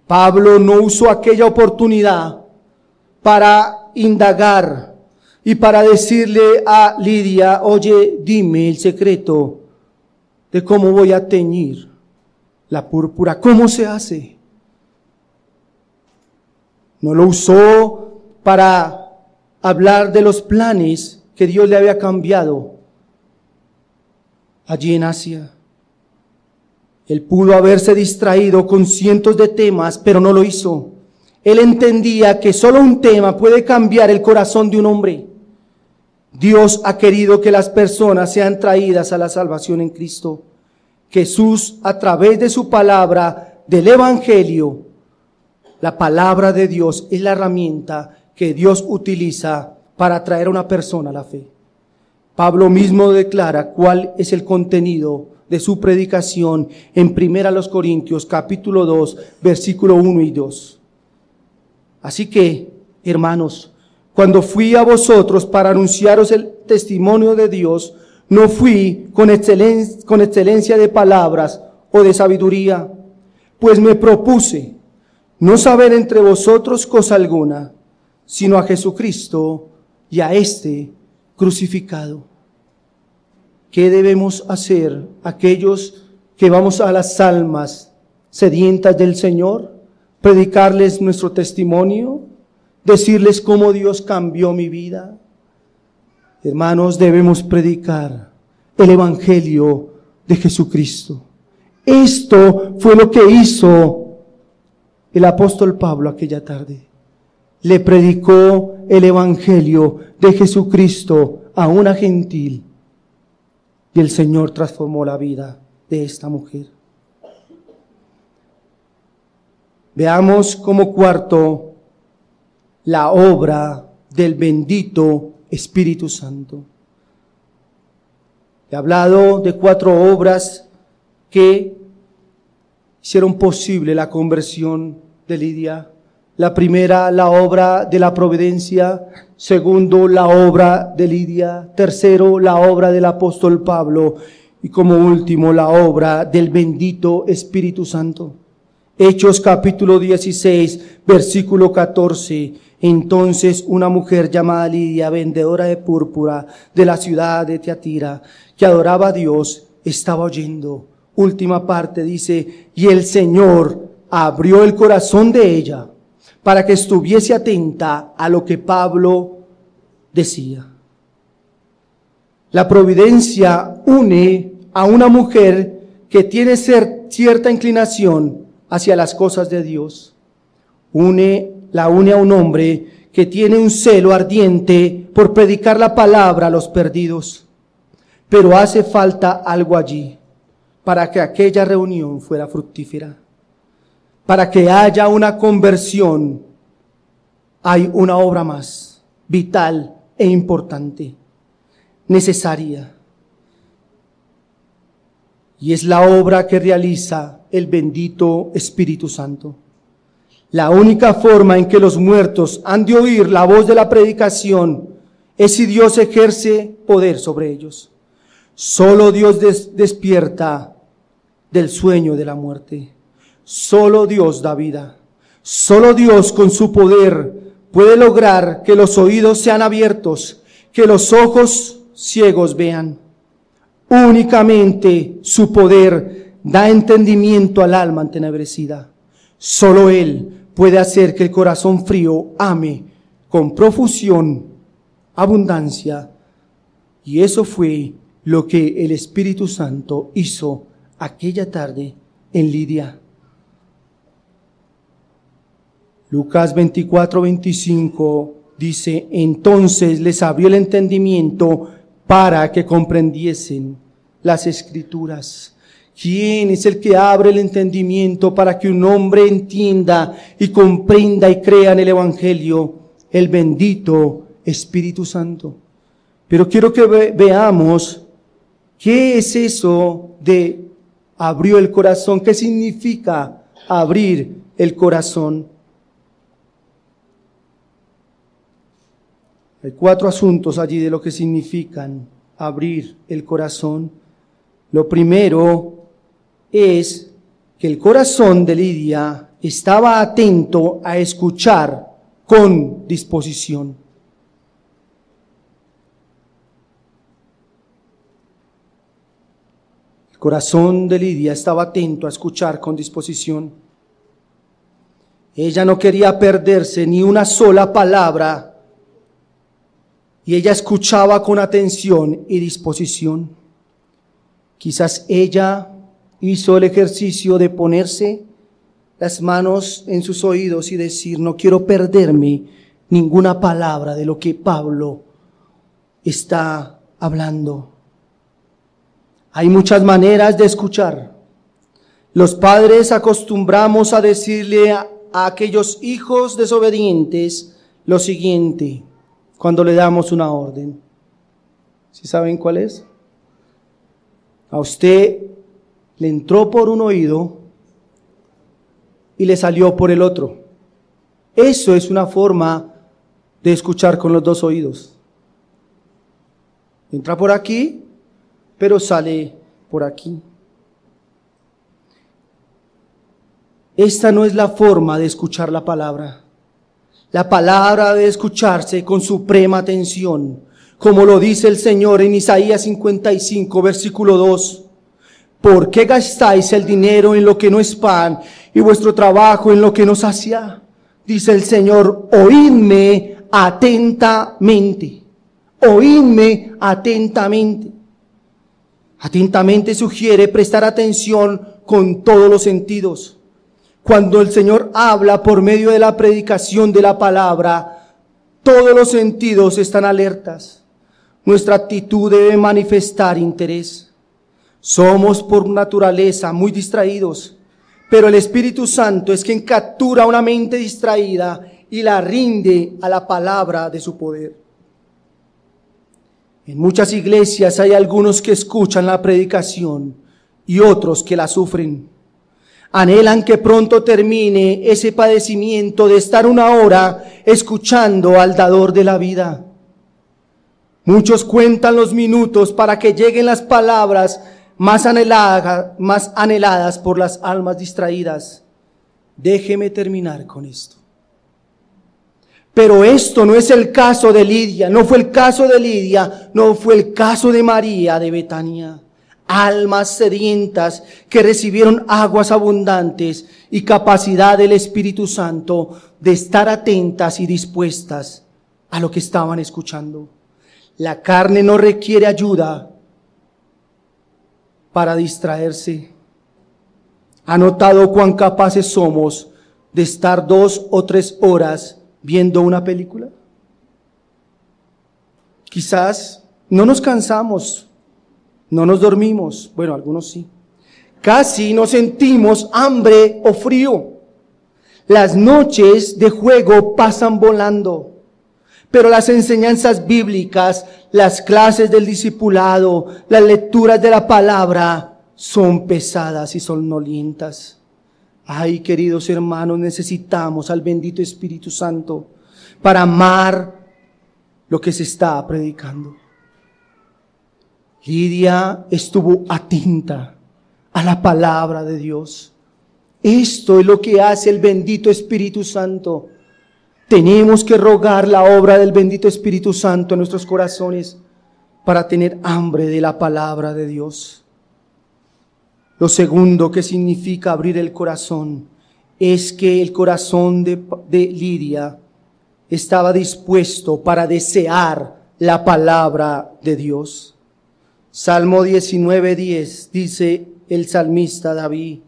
Pablo no usó aquella oportunidad para indagar y para decirle a Lidia: oye, dime el secreto de cómo voy a teñir la púrpura, ¿cómo se hace? No lo usó para hablar de los planes que Dios le había cambiado allí en Asia. Él pudo haberse distraído con cientos de temas, pero no lo hizo. Él entendía que solo un tema puede cambiar el corazón de un hombre. Dios ha querido que las personas sean traídas a la salvación en Cristo. Jesús, a través de su palabra, del Evangelio, la palabra de Dios es la herramienta que Dios utiliza para traer a una persona a la fe. Pablo mismo declara cuál es el contenido de su predicación en 1 Corintios capítulo 2, versículo 1 y 2. Así que, hermanos, cuando fui a vosotros para anunciaros el testimonio de Dios, no fui con excelencia de palabras o de sabiduría, pues me propuse no saber entre vosotros cosa alguna, sino a Jesucristo y a este crucificado. ¿Qué debemos hacer aquellos que vamos a las almas sedientas del Señor? Predicarles nuestro testimonio, decirles cómo Dios cambió mi vida. Hermanos, debemos predicar el Evangelio de Jesucristo. Esto fue lo que hizo el apóstol Pablo aquella tarde. Le predicó el Evangelio de Jesucristo a una gentil y el Señor transformó la vida de esta mujer. Veamos como cuarto la obra del bendito Espíritu Santo. He hablado de 4 obras que hicieron posible la conversión de Lidia. La primera, la obra de la providencia. Segundo, la obra de Lidia. Tercero, la obra del apóstol Pablo. Y como último, la obra del bendito Espíritu Santo. Hechos capítulo 16, versículo 14. Entonces una mujer llamada Lidia, vendedora de púrpura de la ciudad de Tiatira, que adoraba a Dios, estaba oyendo. Última parte dice: y el Señor abrió el corazón de ella para que estuviese atenta a lo que Pablo decía. La providencia une a una mujer que tiene cierta inclinación hacia las cosas de Dios. La une a un hombre que tiene un celo ardiente por predicar la palabra a los perdidos. Pero hace falta algo allí para que aquella reunión fuera fructífera. Para que haya una conversión, hay una obra más vital e importante, necesaria. Y es la obra que realiza el bendito Espíritu Santo. La única forma en que los muertos han de oír la voz de la predicación es si Dios ejerce poder sobre ellos. Solo Dios despierta del sueño de la muerte. Solo Dios da vida. Solo Dios con su poder puede lograr que los oídos sean abiertos, que los ojos ciegos vean. Únicamente su poder da entendimiento al alma entenebrecida. Solo Él puede hacer que el corazón frío ame con profusión, abundancia. Y eso fue lo que el Espíritu Santo hizo aquella tarde en Lidia. Lucas 24, 25 dice: entonces les abrió el entendimiento para que comprendiesen las Escrituras. ¿Quién es el que abre el entendimiento para que un hombre entienda y comprenda y crea en el Evangelio? El bendito Espíritu Santo. Pero quiero que veamos ¿Qué es eso de abrió el corazón? ¿Qué significa abrir el corazón? Hay 4 asuntos allí de lo que significan abrir el corazón. Lo primero es que el corazón de Lidia estaba atento a escuchar con disposición. El corazón de Lidia estaba atento a escuchar con disposición. Ella no quería perderse ni una sola palabra y ella escuchaba con atención y disposición. Quizás ella hizo el ejercicio de ponerse las manos en sus oídos y decir: no quiero perderme ninguna palabra de lo que Pablo está hablando. Hay muchas maneras de escuchar. Los padres acostumbramos a decirle a aquellos hijos desobedientes lo siguiente cuando le damos una orden. ¿Sí saben cuál es? A usted le entró por un oído y le salió por el otro. Eso es una forma de escuchar con los 2 oídos. Entra por aquí, pero sale por aquí. Esta no es la forma de escuchar la palabra. La palabra debe escucharse con suprema atención, como lo dice el Señor en Isaías 55, versículo 2. ¿Por qué gastáis el dinero en lo que no es pan y vuestro trabajo en lo que no sacia? Dice el Señor: oídme atentamente. Oídme atentamente. Atentamente sugiere prestar atención con todos los sentidos. Cuando el Señor habla por medio de la predicación de la palabra, todos los sentidos están alertas. Nuestra actitud debe manifestar interés. Somos por naturaleza muy distraídos, pero el Espíritu Santo es quien captura una mente distraída y la rinde a la palabra de su poder. En muchas iglesias hay algunos que escuchan la predicación y otros que la sufren. Anhelan que pronto termine ese padecimiento de estar una hora escuchando al dador de la vida. Muchos cuentan los minutos para que lleguen las palabras más anheladas por las almas distraídas. Déjeme terminar con esto. Pero esto no es el caso de Lidia, no fue el caso de Lidia, no fue el caso de María de Betania. Almas sedientas que recibieron aguas abundantes y capacidad del Espíritu Santo de estar atentas y dispuestas a lo que estaban escuchando. La carne no requiere ayuda para distraerse. ¿Ha notado cuán capaces somos de estar 2 o 3 horas viendo una película? Quizás no nos cansamos, no nos dormimos, bueno, algunos sí. Casi no sentimos hambre o frío. Las noches de juego pasan volando. Pero las enseñanzas bíblicas, las clases del discipulado, las lecturas de la palabra son pesadas y somnolientas. Ay, queridos hermanos, necesitamos al bendito Espíritu Santo para amar lo que se está predicando. Lidia estuvo atenta a la palabra de Dios. Esto es lo que hace el bendito Espíritu Santo. Tenemos que rogar la obra del bendito Espíritu Santo en nuestros corazones para tener hambre de la palabra de Dios. Lo segundo que significa abrir el corazón es que el corazón de Lidia estaba dispuesto para desear la palabra de Dios. Salmo 19:10 dice el salmista David: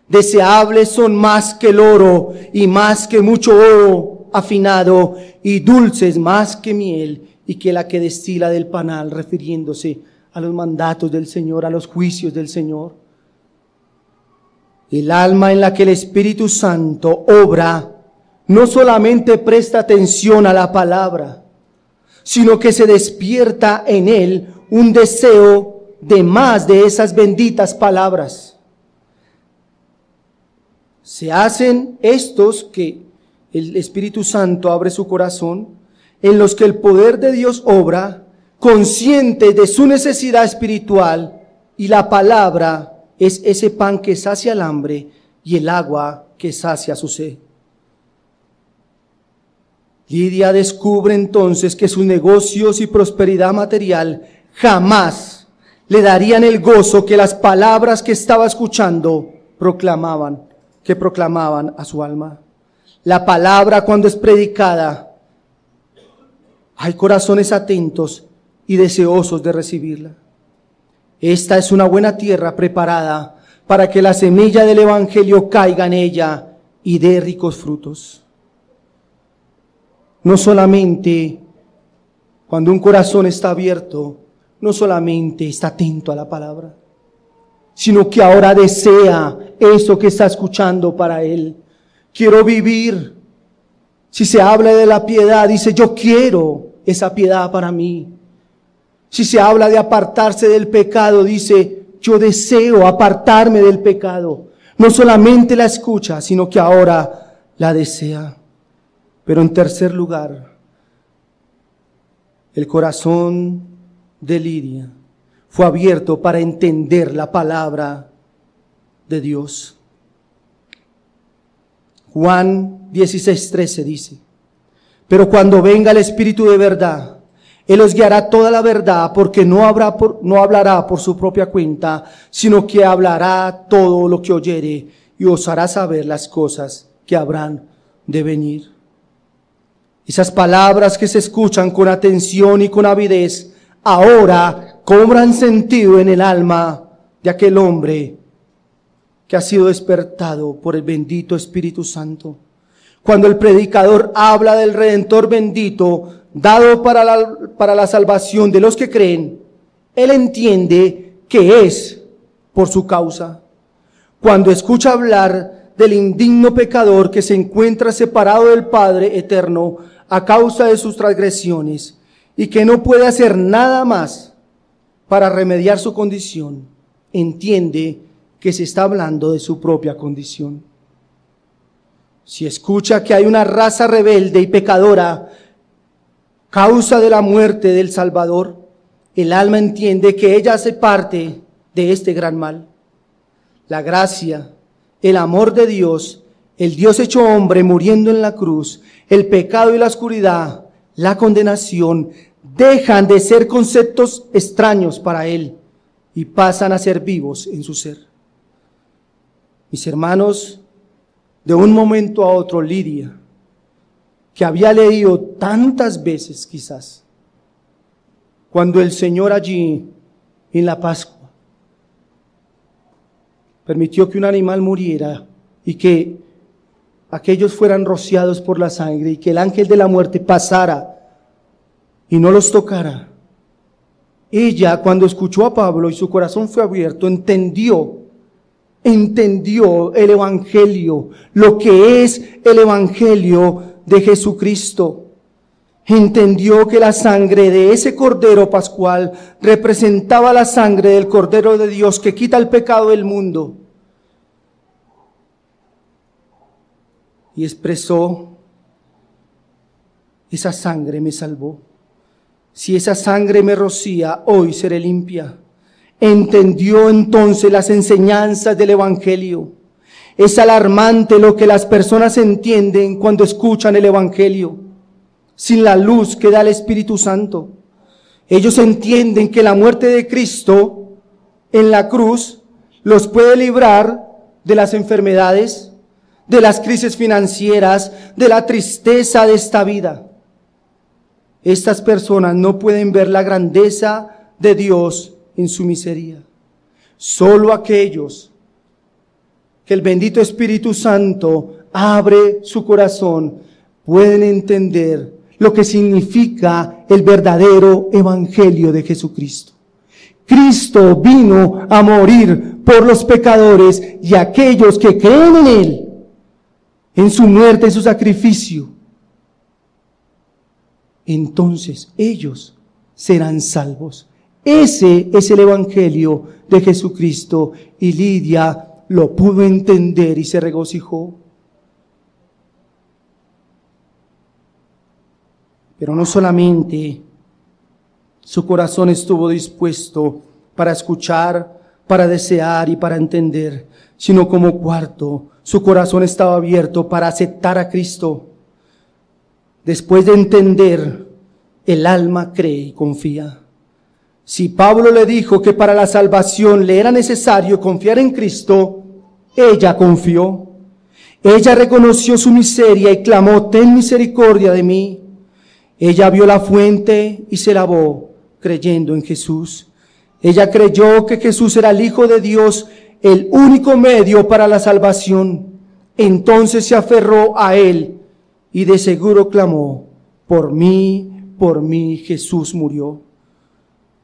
deseables son más que el oro y más que mucho oro afinado, y dulces más que miel y que la que destila del panal, refiriéndose a los mandatos del Señor, a los juicios del Señor. El alma en la que el Espíritu Santo obra no solamente presta atención a la palabra, sino que se despierta en él un deseo de más de esas benditas palabras. Se hacen estos que el Espíritu Santo abre su corazón, en los que el poder de Dios obra, consciente de su necesidad espiritual, y la palabra es ese pan que sacia el hambre y el agua que sacia su sed. Lidia descubre entonces que sus negocios y prosperidad material jamás le darían el gozo que las palabras que estaba escuchando proclamaban a su alma. La palabra, cuando es predicada, hay corazones atentos y deseosos de recibirla. Esta es una buena tierra preparada para que la semilla del evangelio caiga en ella y dé ricos frutos. No solamente cuando un corazón está abierto, no solamente está atento a la palabra, sino que ahora desea eso que está escuchando para él. Quiero vivir. Si se habla de la piedad, dice, yo quiero esa piedad para mí. Si se habla de apartarse del pecado, dice, yo deseo apartarme del pecado. No solamente la escucha, sino que ahora la desea. Pero en tercer lugar, el corazón de Lidia fue abierto para entender la palabra de Dios. Juan 16:13 dice, pero cuando venga el Espíritu de verdad, Él os guiará toda la verdad, porque no hablará por su propia cuenta, sino que hablará todo lo que oyere y os hará saber las cosas que habrán de venir. Esas palabras que se escuchan con atención y con avidez, ahora cobran sentido en el alma de aquel hombre que ha sido despertado por el bendito Espíritu Santo. Cuando el predicador habla del Redentor bendito, dado para la salvación de los que creen, él entiende que es por su causa. Cuando escucha hablar del indigno pecador que se encuentra separado del Padre eterno a causa de sus transgresiones y que no puede hacer nada más para remediar su condición, entiende que se está hablando de su propia condición. Si escucha que hay una raza rebelde y pecadora, causa de la muerte del Salvador, el alma entiende que ella hace parte de este gran mal. La gracia, el amor de Dios, el Dios hecho hombre muriendo en la cruz, el pecado y la oscuridad, la condenación, dejan de ser conceptos extraños para él y pasan a ser vivos en su ser. Mis hermanos, de un momento a otro, Lidia, que había leído tantas veces quizás, cuando el Señor allí en la Pascua permitió que un animal muriera y que aquellos fueran rociados por la sangre y que el ángel de la muerte pasara y no los tocara. Ella, cuando escuchó a Pablo y su corazón fue abierto, entendió el Evangelio, lo que es el Evangelio de Jesucristo. Entendió que la sangre de ese Cordero Pascual representaba la sangre del Cordero de Dios que quita el pecado del mundo. Y expresó, esa sangre me salvó. Si esa sangre me rocía, hoy seré limpia. Entendió entonces las enseñanzas del Evangelio. Es alarmante lo que las personas entienden cuando escuchan el Evangelio, sin la luz que da el Espíritu Santo. Ellos entienden que la muerte de Cristo en la cruz los puede librar de las enfermedades, de las crisis financieras, de la tristeza de esta vida. Estas personas no pueden ver la grandeza de Dios en su miseria. Solo aquellos que el bendito Espíritu Santo abre su corazón pueden entender lo que significa el verdadero evangelio de Jesucristo. Cristo vino a morir por los pecadores y aquellos que creen en Él, en su muerte, en su sacrificio. Entonces ellos serán salvos. Ese es el Evangelio de Jesucristo. Y Lidia lo pudo entender y se regocijó. Pero no solamente su corazón estuvo dispuesto para escuchar, para desear y para entender, sino como cuarto, su corazón estaba abierto para aceptar a Cristo. Después de entender, el alma cree y confía. Si Pablo le dijo que para la salvación le era necesario confiar en Cristo, ella confió. Ella reconoció su miseria y clamó: ten misericordia de mí. Ella vio la fuente y se lavó, creyendo en Jesús. Ella creyó que Jesús era el Hijo de Dios, el único medio para la salvación. Entonces se aferró a Él y de seguro clamó: por mí Jesús murió.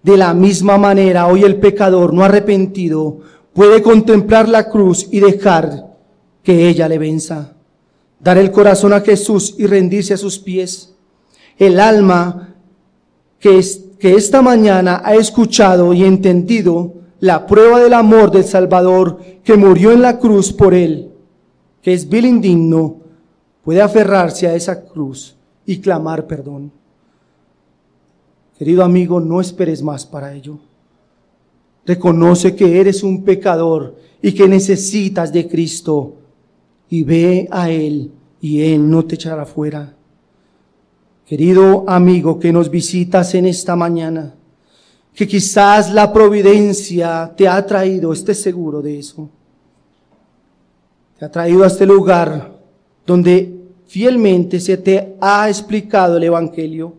De la misma manera, hoy el pecador no arrepentido puede contemplar la cruz y dejar que ella le venza. Dar el corazón a Jesús y rendirse a sus pies. El alma que esta mañana ha escuchado y entendido la prueba del amor del Salvador que murió en la cruz por él, que es vil indigno, puede aferrarse a esa cruz y clamar perdón. Querido amigo, no esperes más para ello. Reconoce que eres un pecador y que necesitas de Cristo, y ve a Él y Él no te echará fuera. Querido amigo que nos visitas en esta mañana, que quizás la providencia te ha traído, estés seguro de eso. Te ha traído a este lugar donde fielmente se te ha explicado el Evangelio.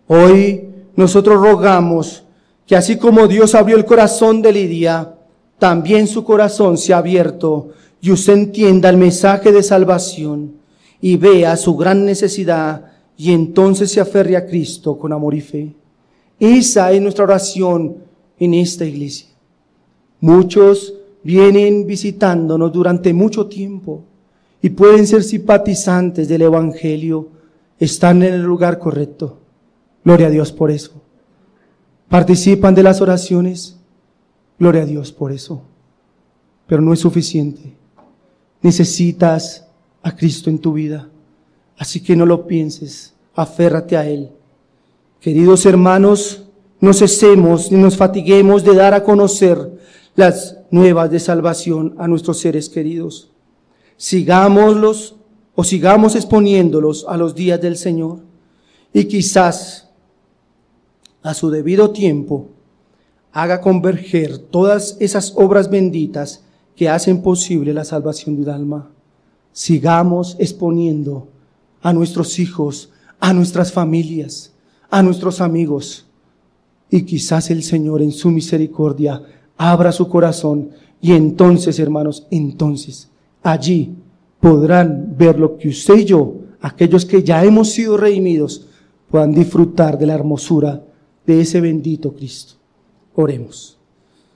Hoy nosotros rogamos que así como Dios abrió el corazón de Lidia, también su corazón se ha abierto y usted entienda el mensaje de salvación y vea su gran necesidad y entonces se aferre a Cristo con amor y fe. Esa es nuestra oración en esta iglesia. Muchos vienen visitándonos durante mucho tiempo y pueden ser simpatizantes del Evangelio. Están en el lugar correcto. Gloria a Dios por eso. Participan de las oraciones. Gloria a Dios por eso. Pero no es suficiente. Necesitas a Cristo en tu vida. Así que no lo pienses. Aférrate a Él. Queridos hermanos, no cesemos ni nos fatiguemos de dar a conocer las nuevas de salvación a nuestros seres queridos. Sigámoslos o sigamos exponiéndolos a los días del Señor y quizás a su debido tiempo haga converger todas esas obras benditas que hacen posible la salvación de un alma. Sigamos exponiendo a nuestros hijos, a nuestras familias, a nuestros amigos. Y quizás el Señor en su misericordia abra su corazón y entonces, hermanos, entonces allí podrán ver lo que usted y yo, aquellos que ya hemos sido redimidos, puedan disfrutar de la hermosura de ese bendito Cristo. Oremos.